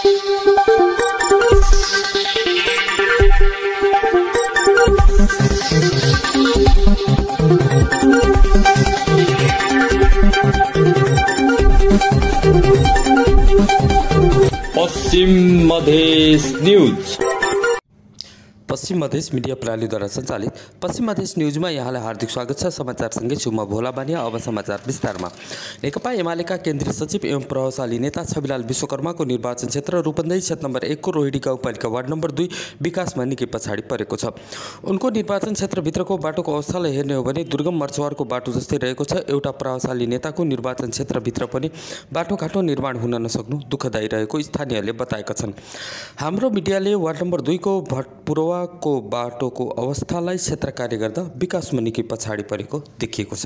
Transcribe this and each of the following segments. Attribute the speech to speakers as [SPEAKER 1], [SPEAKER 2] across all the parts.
[SPEAKER 1] पश्चिम मधेश न्यूज।
[SPEAKER 2] पश्चिम मधेश मिडिया प्रणालीद्वारा सञ्चालित पश्चिम मधेश न्यूजमा यहाँलाई हार्दिक स्वागत छ। समाचारसँगै छु म भोला बानिया। अब समाचार विस्तारमा। नेकपा एमालेका केन्द्रीय सचिव एवं प्रभावशाली नेता छविलाल विश्वकर्माको निर्वाचन क्षेत्र रूपन्देही क्षेत्र नम्बर 1 को रोहिडी गाउँपालिका वार्ड नम्बर 2 विकासमा निकै पछाडि परेको छ। उनको निर्वाचन क्षेत्रभित्रको बाटोको अवस्थालाई हेर्ने हो भने दुर्गम मर्चवारको बाटो जस्तै रहेको छ। एउटा प्रभावशाली नेताको निर्वाचन क्षेत्रभित्र पनि बाटोघाटो निर्माण हुन नसक्नु दुःखदायी रहेको स्थानीयले बताएका छन्। हाम्रो मिडियाले वार्ड नम्बर 2 को भटपुरवा को बाटोको अवस्थालाई क्षेत्र कार्य गर्दा विकासमा निकै पछाडि परेको देखिएको छ।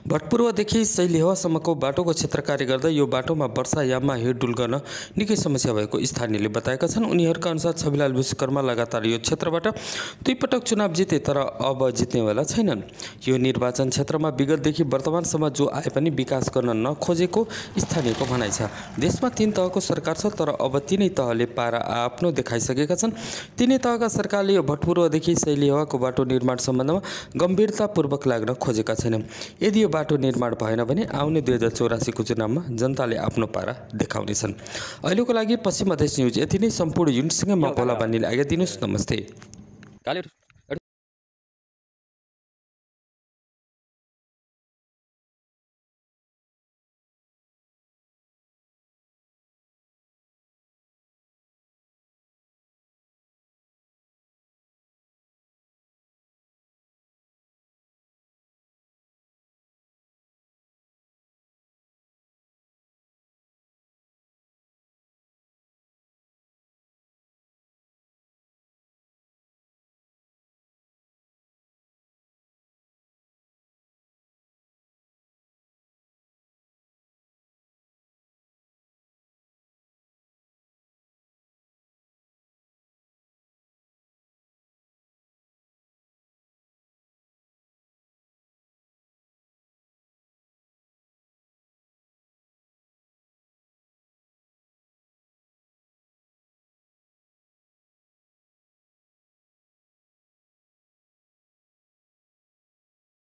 [SPEAKER 2] भटपुरवादेखि सैलिहवासम्मको बाटोको क्षेत्र कार्य गर्दा यो बाटोमा वर्षायाममा हिँडडुल गर्न निकै समस्या भएको स्थानीयले बताएका छन्। उनीहरूका अनुसार छविलाल विश्वकर्मा लगातार यो क्षेत्रबाट 2 पटक चुनाव जिते तर अब जित्नेवाला छैनन्। यो निर्वाचन क्षेत्रमा विगतदेखि वर्तमानसम्म जो आए पनि विकास गर्न नखोजेको स्थानीयको भनाइ छ। देशमा 3 तहको सरकार छ तर अब तीनै तहले पारा आफ्नो देखाइसकेका छन्। तीनै तहका सरकारले यो भटपुरवादेखि सैलिहवाको बाटो निर्माण सम्बन्धमा गम्भीरतापूर्वक लाग्न खोजेका छैनन्। यदि यो बाटो निर्माण भएन भने आउने 2084 को चुनावमा जनताले आफ्नो पारा देखाउनेछन्। अहिलेको लागि पश्चिम मधेश न्यूज यति नै। सम्पूर्ण युनिटसँग म भोला बानीले आज्ञा दिनुहोस्। नमस्ते।